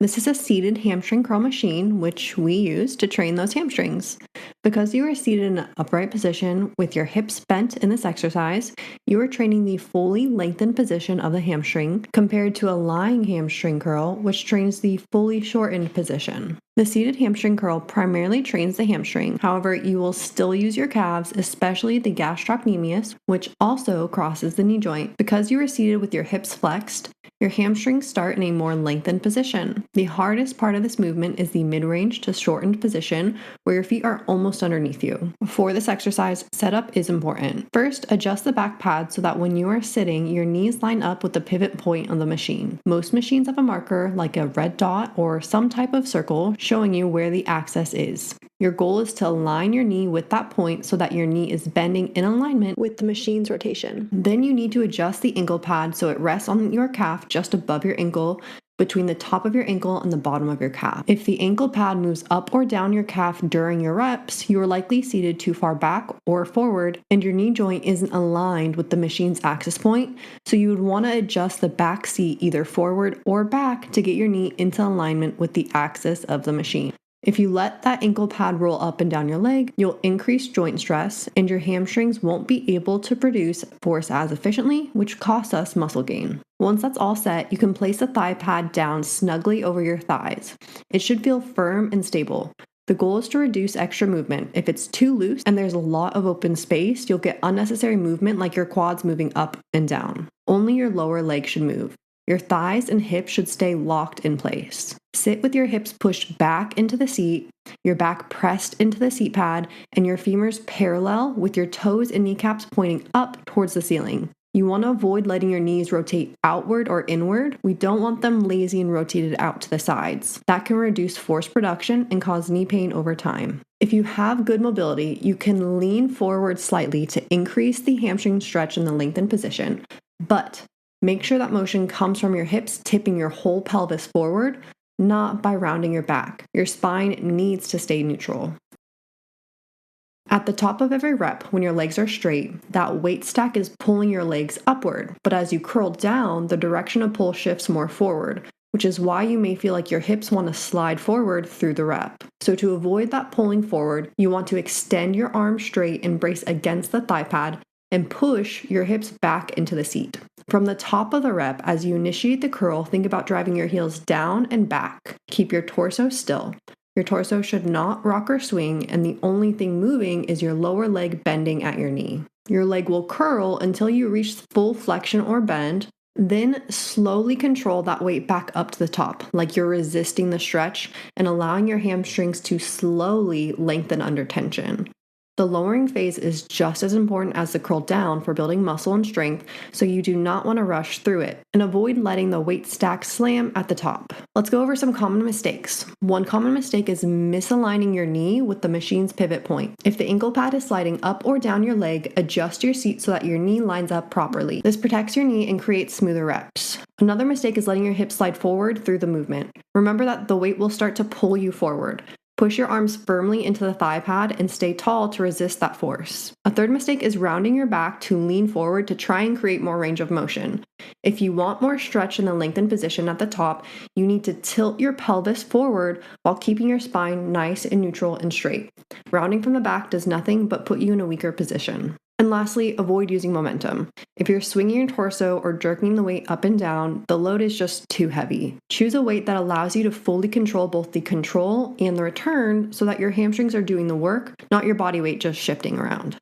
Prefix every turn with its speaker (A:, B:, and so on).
A: This is a seated hamstring curl machine, which we use to train those hamstrings. Because you are seated in an upright position with your hips bent in this exercise, you are training the fully lengthened position of the hamstring compared to a lying hamstring curl, which trains the fully shortened position. The seated hamstring curl primarily trains the hamstring. However, you will still use your calves, especially the gastrocnemius, which also crosses the knee joint. Because you are seated with your hips flexed, your hamstrings start in a more lengthened position. The hardest part of this movement is the mid-range to shortened position where your feet are almost underneath you. For this exercise, setup is important. First, adjust the back pad so that when you are sitting, your knees line up with the pivot point of the machine. Most machines have a marker like a red dot or some type of circle showing you where the axis is. Your goal is to align your knee with that point so that your knee is bending in alignment with the machine's rotation. Then you need to adjust the ankle pad so it rests on your calf just above your ankle, between the top of your ankle and the bottom of your calf. If the ankle pad moves up or down your calf during your reps, you are likely seated too far back or forward, and your knee joint isn't aligned with the machine's axis point, so you would want to adjust the back seat either forward or back to get your knee into alignment with the axis of the machine. If you let that ankle pad roll up and down your leg, you'll increase joint stress and your hamstrings won't be able to produce force as efficiently, which costs us muscle gain. Once that's all set, you can place the thigh pad down snugly over your thighs. It should feel firm and stable. The goal is to reduce extra movement. If it's too loose and there's a lot of open space, you'll get unnecessary movement like your quads moving up and down. Only your lower leg should move. Your thighs and hips should stay locked in place. Sit with your hips pushed back into the seat, your back pressed into the seat pad, and your femurs parallel with your toes and kneecaps pointing up towards the ceiling. You want to avoid letting your knees rotate outward or inward. We don't want them lazy and rotated out to the sides. That can reduce force production and cause knee pain over time. If you have good mobility, you can lean forward slightly to increase the hamstring stretch in the lengthened position, but make sure that motion comes from your hips tipping your whole pelvis forward, not by rounding your back. Your spine needs to stay neutral. At the top of every rep, when your legs are straight, that weight stack is pulling your legs upward, but as you curl down, the direction of pull shifts more forward, which is why you may feel like your hips want to slide forward through the rep. So to avoid that pulling forward, you want to extend your arms straight and brace against the thigh pad and push your hips back into the seat. From the top of the rep, as you initiate the curl, think about driving your heels down and back. Keep your torso still. Your torso should not rock or swing, and the only thing moving is your lower leg bending at your knee. Your leg will curl until you reach full flexion or bend, then slowly control that weight back up to the top, like you're resisting the stretch and allowing your hamstrings to slowly lengthen under tension. The lowering phase is just as important as the curl down for building muscle and strength, so you do not want to rush through it, and avoid letting the weight stack slam at the top. Let's go over some common mistakes. One common mistake is misaligning your knee with the machine's pivot point. If the ankle pad is sliding up or down your leg, adjust your seat so that your knee lines up properly. This protects your knee and creates smoother reps. Another mistake is letting your hips slide forward through the movement. Remember that the weight will start to pull you forward. Push your arms firmly into the thigh pad and stay tall to resist that force. A third mistake is rounding your back to lean forward to try and create more range of motion. If you want more stretch in the lengthened position at the top, you need to tilt your pelvis forward while keeping your spine nice and neutral and straight. Rounding from the back does nothing but put you in a weaker position. And lastly, avoid using momentum. If you're swinging your torso or jerking the weight up and down, the load is just too heavy. Choose a weight that allows you to fully control both the control and the return so that your hamstrings are doing the work, not your body weight just shifting around.